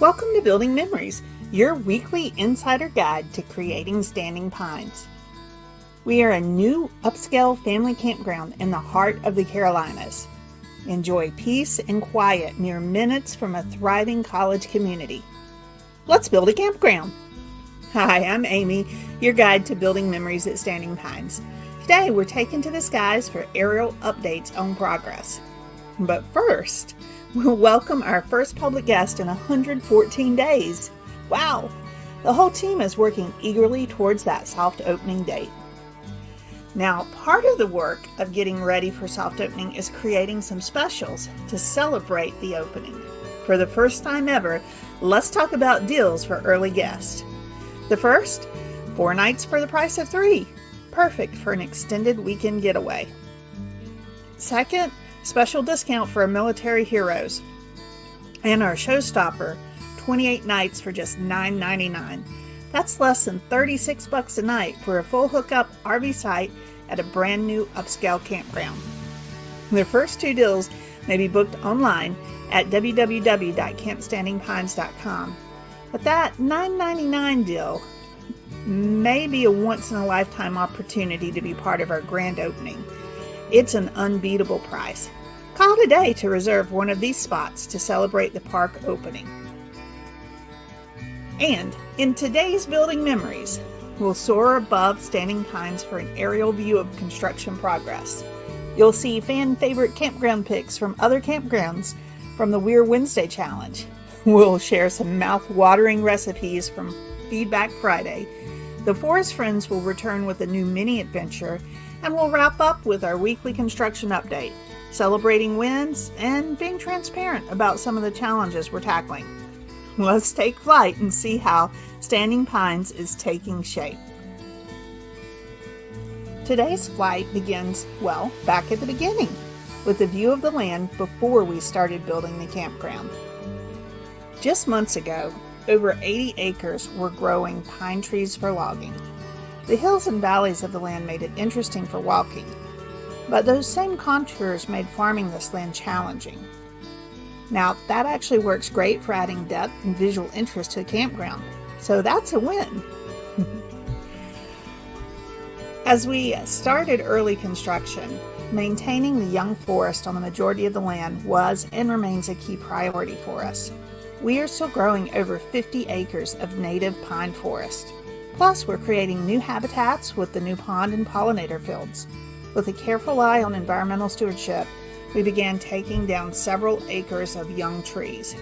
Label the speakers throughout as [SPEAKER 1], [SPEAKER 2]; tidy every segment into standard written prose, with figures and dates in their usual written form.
[SPEAKER 1] Welcome to Building Memories, your weekly insider guide to creating standing pines. We are a new upscale family campground in the heart of the Carolinas. Enjoy peace and quiet mere minutes from a thriving college community. Let's build a campground. Hi, I'm Amy, your guide to building memories at Standing Pines. Today we're taken to the skies for aerial updates on progress. But first, we'll welcome our first public guest in 114 days. Wow! The whole team is working eagerly towards that soft opening date. Now, part of the work of getting ready for soft opening is creating some specials to celebrate the opening. For the first time ever, let's talk about deals for early guests. The first, 4 nights for the price of 3. Perfect for an extended weekend getaway. Second, special discount for our military heroes. And our showstopper, 28 nights for just $9.99. That's less than $36 a night for a full hookup RV site at a brand new upscale campground. The first 2 deals may be booked online at www.campstandingpines.com. But that $9.99 deal may be a once-in-a-lifetime opportunity to be part of our grand opening. It's an unbeatable price. Call today to reserve one of these spots to celebrate the park opening. And in today's Building Memories, we'll soar above Standing Pines for an aerial view of construction progress. You'll see fan favorite campground pics from other campgrounds from the Weir Wednesday Challenge. We'll share some mouth-watering recipes from Feedback Friday. The Forest Friends will return with a new mini adventure, and we'll wrap up with our weekly construction update, celebrating wins and being transparent about some of the challenges we're tackling. Let's take flight and see how Standing Pines is taking shape. Today's flight begins, well, back at the beginning, with a view of the land before we started building the campground. Just months ago, over 80 acres were growing pine trees for logging. The hills and valleys of the land made it interesting for walking, but those same contours made farming this land challenging. Now, that actually works great for adding depth and visual interest to the campground, so that's a win. As we started early construction, maintaining the young forest on the majority of the land was and remains a key priority for us. We are still growing over 50 acres of native pine forest. Plus, we're creating new habitats with the new pond and pollinator fields. With a careful eye on environmental stewardship, we began taking down several acres of young trees.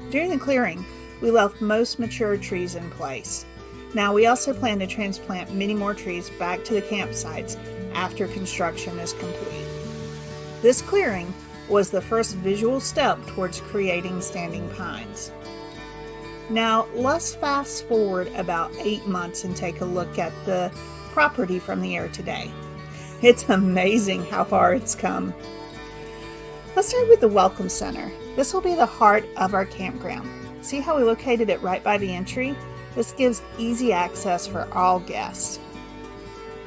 [SPEAKER 1] During the clearing, we left most mature trees in place. Now, we also plan to transplant many more trees back to the campsites after construction is complete. This clearing was the first visual step towards creating standing pines. Now, let's fast forward about 8 months and take a look at the property from the air today. It's amazing how far it's come. Let's start with the Welcome Center. This will be the heart of our campground. See how we located it right by the entry? This gives easy access for all guests.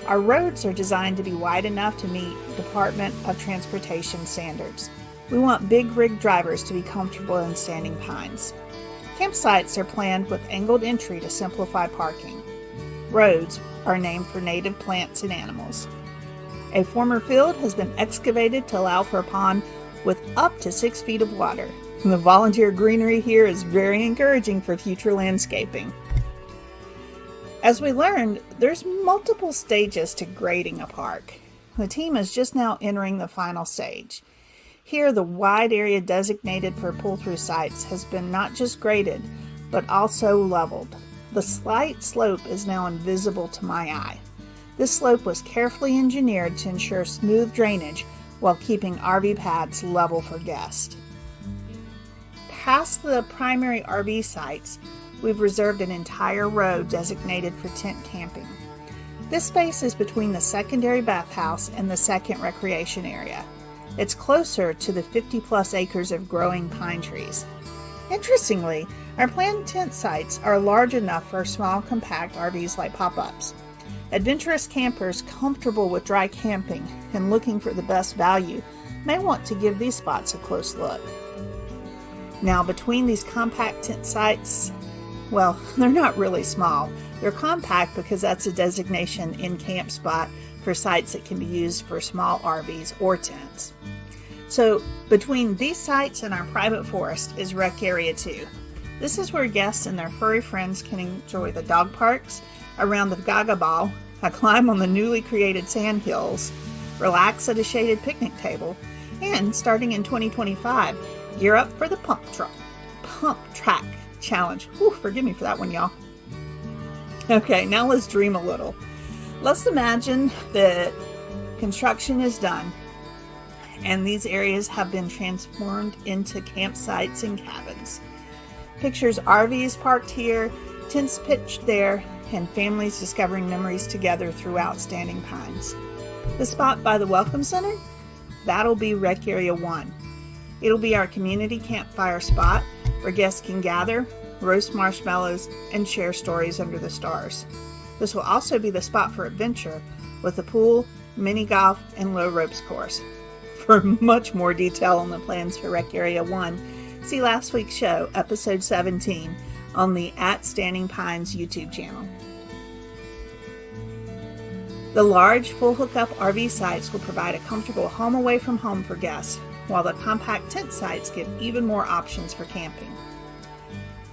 [SPEAKER 1] Our roads are designed to be wide enough to meet Department of Transportation standards. We want big rig drivers to be comfortable in Standing Pines. Campsites are planned with angled entry to simplify parking. Roads are named for native plants and animals. A former field has been excavated to allow for a pond with up to 6 feet of water. The volunteer greenery here is very encouraging for future landscaping. As we learned, there's multiple stages to grading a park. The team is just now entering the final stage. Here, the wide area designated for pull-through sites has been not just graded, but also leveled. The slight slope is now invisible to my eye. This slope was carefully engineered to ensure smooth drainage while keeping RV pads level for guests. Past the primary RV sites, we've reserved an entire row designated for tent camping. This space is between the secondary bathhouse and the second recreation area. It's closer to the 50-plus acres of growing pine trees. Interestingly, our planned tent sites are large enough for small, compact RVs like pop-ups. Adventurous campers comfortable with dry camping and looking for the best value may want to give these spots a close look. Now, between these compact tent sites, well, they're not really small. They're compact because that's a designation in Camp Spot for sites that can be used for small RVs or tents. So between these sites and our private forest is Rec Area 2. This is where guests and their furry friends can enjoy the dog parks, around the Gaga Ball, a climb on the newly created sand hills, relax at a shaded picnic table, and starting in 2025, gear up for the pump track challenge. Whew, forgive me for that one, y'all. Okay, now let's dream a little. Let's imagine that construction is done and these areas have been transformed into campsites and cabins. Pictures RVs parked here, tents pitched there, and families discovering memories together throughout Standing Pines. The spot by the Welcome Center? That'll be Rec Area 1. It'll be our community campfire spot where guests can gather, roast marshmallows, and share stories under the stars. This will also be the spot for adventure with a pool, mini golf, and low ropes course. For much more detail on the plans for Rec Area 1, see last week's show, episode 17, on the @Standing Pines YouTube channel. The large, full hookup RV sites will provide a comfortable home away from home for guests, while the compact tent sites give even more options for camping.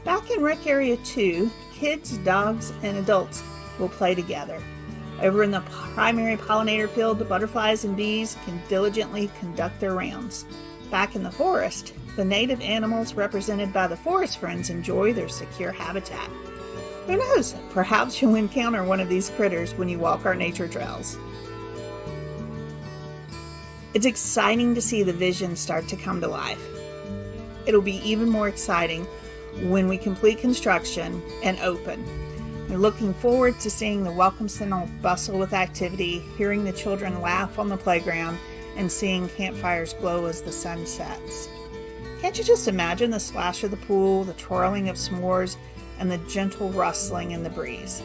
[SPEAKER 1] Back in Rec Area 2, kids, dogs, and adults will play together. Over in the primary pollinator field, the butterflies and bees can diligently conduct their rounds. Back in the forest, the native animals represented by the forest friends enjoy their secure habitat. Who knows, perhaps you'll encounter one of these critters when you walk our nature trails. It's exciting to see the vision start to come to life. It'll be even more exciting when we complete construction and open. We're looking forward to seeing the Welcome Center bustle with activity, hearing the children laugh on the playground, and seeing campfires glow as the sun sets. Can't you just imagine the splash of the pool, the twirling of s'mores, and the gentle rustling in the breeze?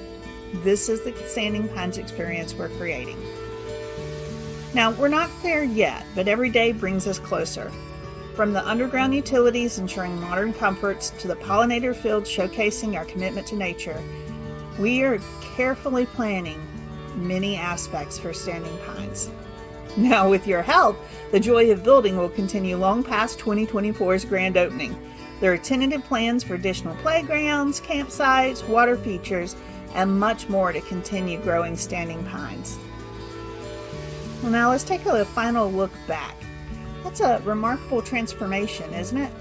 [SPEAKER 1] This is the Standing Pines experience we're creating. Now, we're not there yet, but every day brings us closer. From the underground utilities ensuring modern comforts to the pollinator fields showcasing our commitment to nature, we are carefully planning many aspects for Standing Pines. Now, with your help, the joy of building will continue long past 2024's grand opening. There are tentative plans for additional playgrounds, campsites, water features, and much more to continue growing Standing Pines. Well, now let's take a final look back. That's a remarkable transformation, isn't it?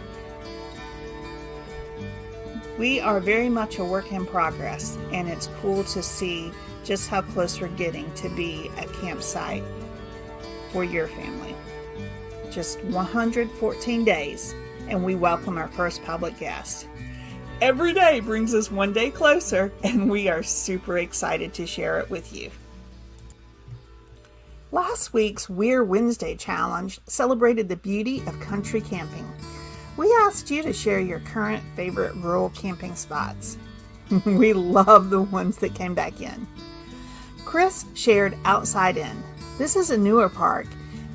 [SPEAKER 1] We are very much a work in progress, and it's cool to see just how close we're getting to be a campsite for your family. Just 114 days, and we welcome our first public guest. Every day brings us one day closer, and we are super excited to share it with you. Last week's We're Wednesday challenge celebrated the beauty of country camping. We asked you to share your current favorite rural camping spots. We love the ones that came back in. Chris shared Outside In. This is a newer park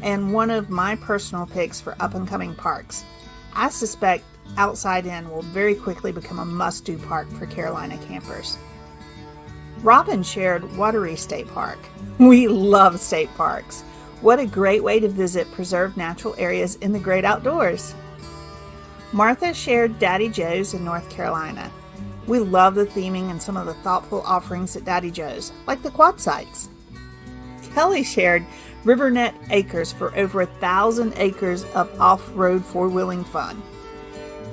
[SPEAKER 1] and one of my personal picks for up-and-coming parks. I suspect Outside In will very quickly become a must-do park for Carolina campers. Robin shared Wateree State Park. We love state parks. What a great way to visit preserved natural areas in the great outdoors. Martha shared Daddy Joe's in North Carolina. We love the theming and some of the thoughtful offerings at Daddy Joe's, like the quad sites. Kelly shared Rivernet Acres for over 1,000 acres of off-road four-wheeling fun.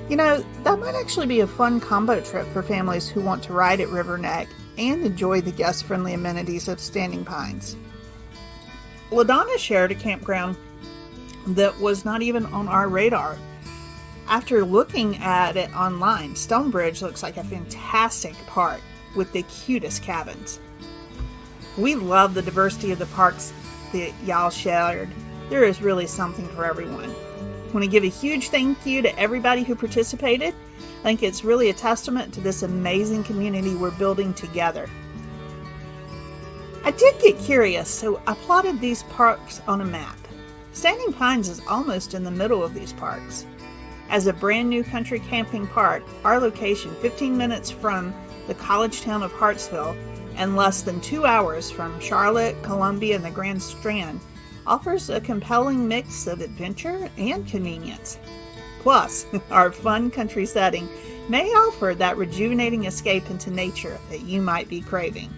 [SPEAKER 1] You know, that might actually be a fun combo trip for families who want to ride at Riverneck and enjoy the guest-friendly amenities of Standing Pines. LaDonna shared a campground that was not even on our radar. After looking at it online, Stonebridge looks like a fantastic park with the cutest cabins. We love the diversity of the parks that y'all shared. There is really something for everyone. I want to give a huge thank you to everybody who participated. I think it's really a testament to this amazing community we're building together. I did get curious, so I plotted these parks on a map. Standing Pines is almost in the middle of these parks. As a brand new country camping park, our location 15 minutes from the college town of Hartsville and less than 2 hours from Charlotte, Columbia, and the Grand Strand offers a compelling mix of adventure and convenience. Plus, our fun country setting may offer that rejuvenating escape into nature that you might be craving.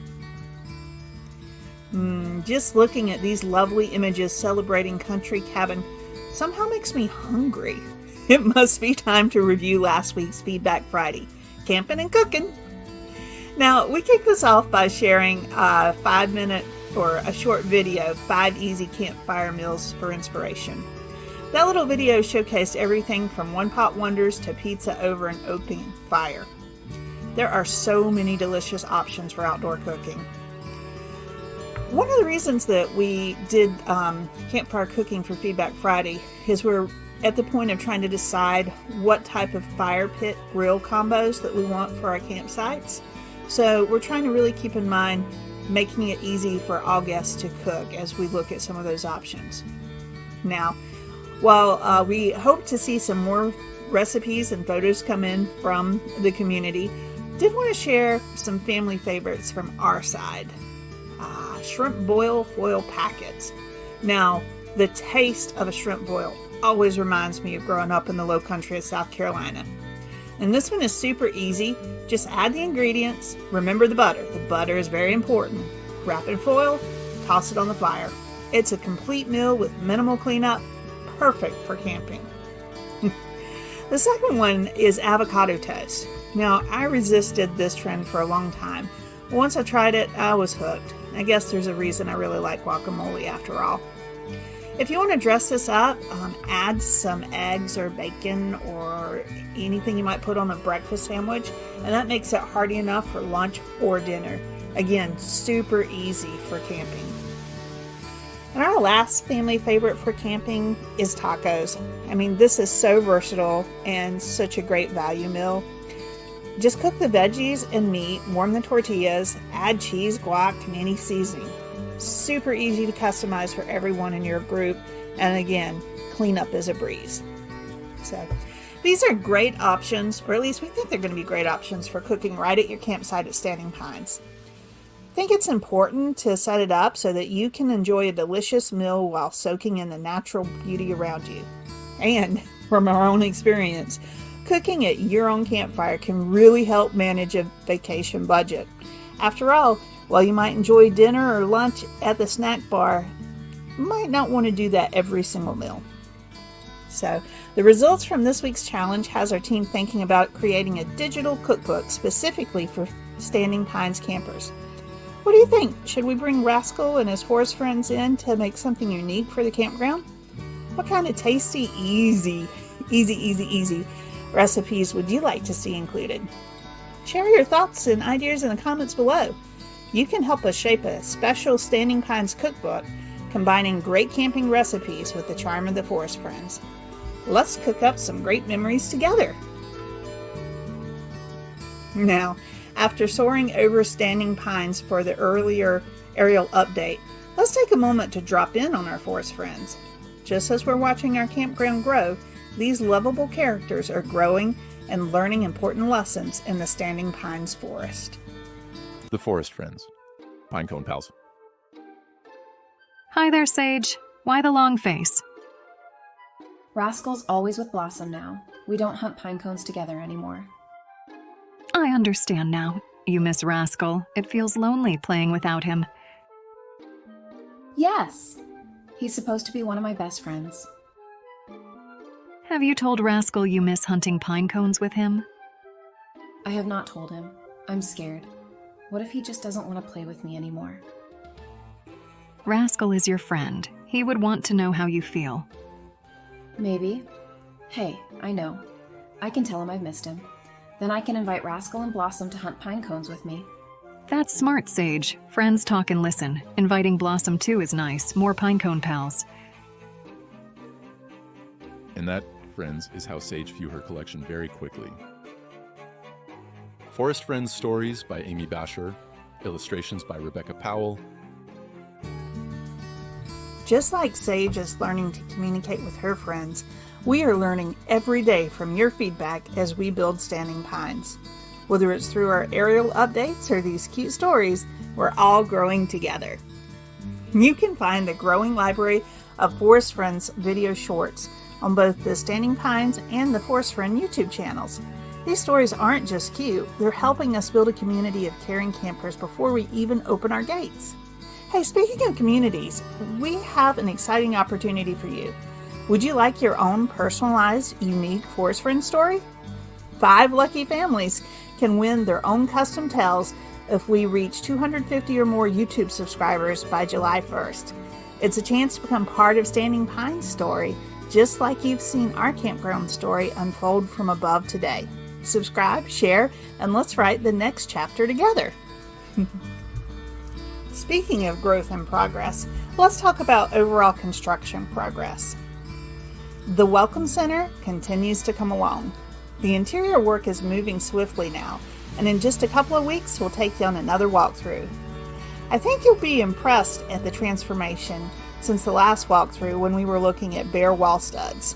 [SPEAKER 1] Just looking at these lovely images celebrating country cabin somehow makes me hungry. It must be time to review last week's Feedback Friday, camping and cooking. Now, we kick this off by sharing a 5-minute or a short video, 5 easy campfire meals for inspiration. That little video showcased everything from one-pot wonders to pizza over an open fire. There are so many delicious options for outdoor cooking. One of the reasons that we did campfire cooking for Feedback Friday is we're at the point of trying to decide what type of fire pit grill combos that we want for our campsites. So we're trying to really keep in mind making it easy for all guests to cook as we look at some of those options. Now, while we hope to see some more recipes and photos come in from the community, did want to share some family favorites from our side. Shrimp boil foil packets. Now, the taste of a shrimp boil always reminds me of growing up in the low country of South Carolina. And this one is super easy. Just add the ingredients. Remember the butter. The butter is very important. Wrap in foil, toss it on the fire. It's a complete meal with minimal cleanup. Perfect for camping. The second one is avocado toast. Now, I resisted this trend for a long time. Once I tried it, I was hooked. I guess there's a reason I really like guacamole after all. If you want to dress this up, add some eggs or bacon or anything you might put on a breakfast sandwich, and that makes it hearty enough for lunch or dinner. Again, super easy for camping. And our last family favorite for camping is tacos. I mean, this is so versatile and such a great value meal. Just cook the veggies and meat, warm the tortillas, add cheese, guac, and any seasoning. Super easy to customize for everyone in your group, and again, cleanup is a breeze. So these are great options, or at least we think they're going to be great options for cooking right at your campsite at Standing Pines. I think it's important to set it up so that you can enjoy a delicious meal while soaking in the natural beauty around you. And from our own experience, cooking at your own campfire can really help manage a vacation budget. After all, while you might enjoy dinner or lunch at the snack bar, you might not want to do that every single meal. So, the results from this week's challenge has our team thinking about creating a digital cookbook specifically for Standing Pines campers. What do you think? Should we bring Rascal and his forest friends in to make something unique for the campground? What kind of tasty, easy recipes would you like to see included? Share your thoughts and ideas in the comments below. You can help us shape a special Standing Pines cookbook, combining great camping recipes with the charm of the forest friends. Let's cook up some great memories together. Now, after soaring over Standing Pines for the earlier aerial update, let's take a moment to drop in on our forest friends. Just as we're watching our campground grow, these lovable characters are growing and learning important lessons in the Standing Pines forest.
[SPEAKER 2] The Forest Friends. Pinecone Pals.
[SPEAKER 3] Hi there, Sage. Why the long face?
[SPEAKER 4] Rascal's always with Blossom now. We don't hunt pine cones together anymore.
[SPEAKER 3] I understand now. You miss Rascal. It feels lonely playing without him.
[SPEAKER 4] Yes! He's supposed to be one of my best friends.
[SPEAKER 3] Have you told Rascal you miss hunting pine cones with him?
[SPEAKER 4] I have not told him. I'm scared. What if he just doesn't want to play with me anymore?
[SPEAKER 3] Rascal is your friend. He would want to know how you feel.
[SPEAKER 4] Maybe. Hey, I know. I can tell him I've missed him. Then I can invite Rascal and Blossom to hunt pine cones with me.
[SPEAKER 3] That's smart, Sage. Friends talk and listen. Inviting Blossom too is nice. More pinecone pals.
[SPEAKER 2] And that, friends, is how Sage view her collection very quickly. Forest Friends Stories by Amy Basher, illustrations by Rebecca Powell.
[SPEAKER 1] Just like Sage is learning to communicate with her friends, We are learning every day from your feedback as we build standing pines. Whether it's through our aerial updates or these cute stories, we're all growing together. You can find the growing library of Forest Friends video shorts on both the Standing Pines and the Forest Friend YouTube channels. These stories aren't just cute, they're helping us build a community of caring campers before we even open our gates. Hey, speaking of communities, we have an exciting opportunity for you. Would you like your own personalized, unique Forest Friend story? 5 lucky families can win their own custom tales if we reach 250 or more YouTube subscribers by July 1st. It's a chance to become part of Standing Pine's story, just like you've seen our campground story unfold from above today. Subscribe, share, and let's write the next chapter together. Speaking of growth and progress, let's talk about overall construction progress. The Welcome Center continues to come along. The interior work is moving swiftly now, and in just a couple of weeks we'll take you on another walkthrough. I think you'll be impressed at the transformation since the last walkthrough when we were looking at bare wall studs.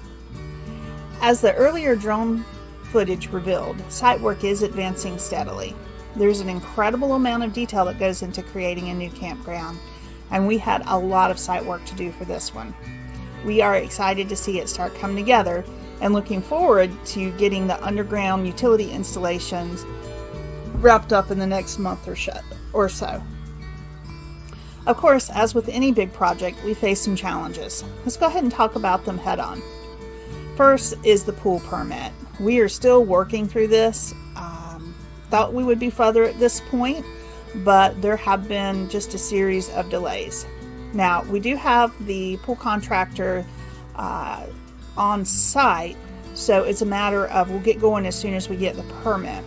[SPEAKER 1] As the earlier drone footage revealed, site work is advancing steadily. There's an incredible amount of detail that goes into creating a new campground, and we had a lot of site work to do for this one. We are excited to see it start coming together and looking forward to getting the underground utility installations wrapped up in the next month or so. Of course, as with any big project, we face some challenges. Let's go ahead and talk about them head on. First is the pool permit. We are still working through this. Thought we would be further at this point, but there have been just a series of delays. Now, we do have the pool contractor on site, so it's a matter of we'll get going as soon as we get the permit.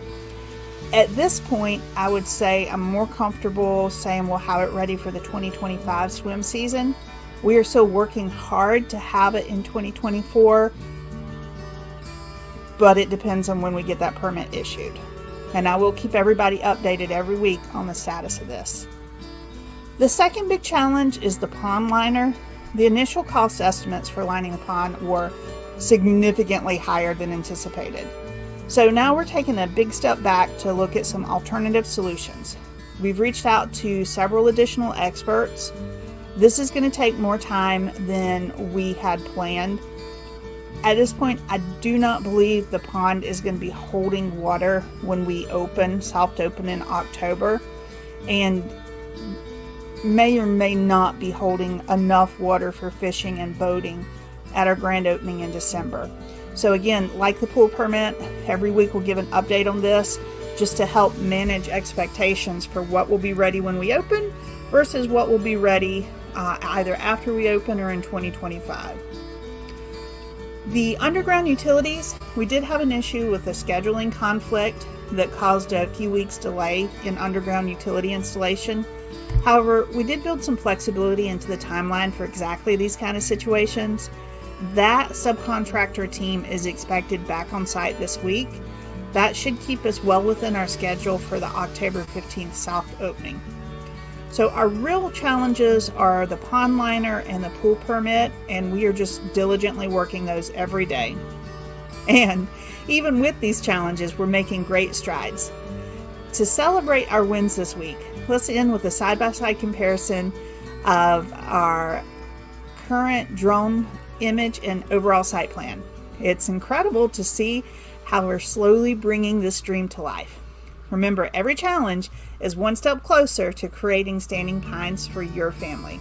[SPEAKER 1] At this point, I would say I'm more comfortable saying we'll have it ready for the 2025 swim season. We are still working hard to have it in 2024, but it depends on when we get that permit issued. And I will keep everybody updated every week on the status of this. The second big challenge is the pond liner. The initial cost estimates for lining the pond were significantly higher than anticipated. So now we're taking a big step back to look at some alternative solutions. We've reached out to several additional experts. This is going to take more time than we had planned. At this point, I do not believe the pond is going to be holding water when we soft open in October, and may or may not be holding enough water for fishing and boating at our grand opening in December. So again, like the pool permit, every week we'll give an update on this just to help manage expectations for what will be ready when we open versus what will be ready either after we open or in 2025. The underground utilities, we did have an issue with a scheduling conflict that caused a few weeks delay in underground utility installation. However, we did build some flexibility into the timeline for exactly these kind of situations. That subcontractor team is expected back on site this week. That should keep us well within our schedule for the October 15th soft opening. So our real challenges are the pond liner and the pool permit, and we are just diligently working those every day. And even with these challenges, we're making great strides. To celebrate our wins this week, let's end with a side-by-side comparison of our current drone image and overall site plan. It's incredible to see how we're slowly bringing this dream to life. Remember, every challenge is one step closer to creating standing pines for your family.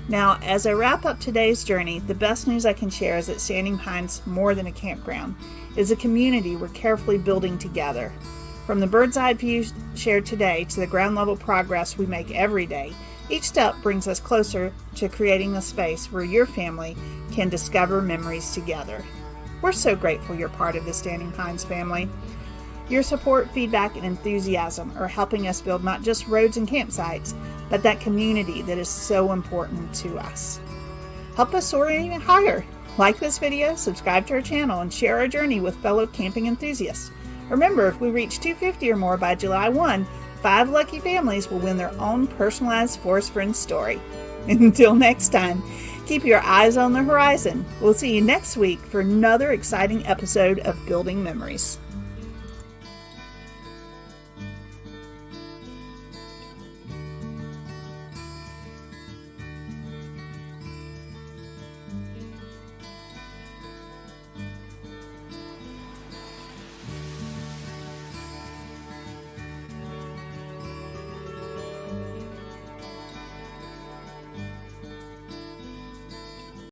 [SPEAKER 1] Now, as I wrap up today's journey, the best news I can share is that Standing Pines, more than a campground, is a community we're carefully building together. From the bird's eye view shared today to the ground level progress we make every day, each step brings us closer to creating a space where your family can discover memories together. We're so grateful you're part of the Standing Pines family. Your support, feedback, and enthusiasm are helping us build not just roads and campsites, but that community that is so important to us. Help us soar even higher. Like this video, subscribe to our channel, and share our journey with fellow camping enthusiasts. Remember, if we reach 250 or more by July 1, 5 lucky families will win their own personalized Forest Friends story. Until next time, Keep your eyes on the horizon. We'll see you next week for another exciting episode of Building Memories.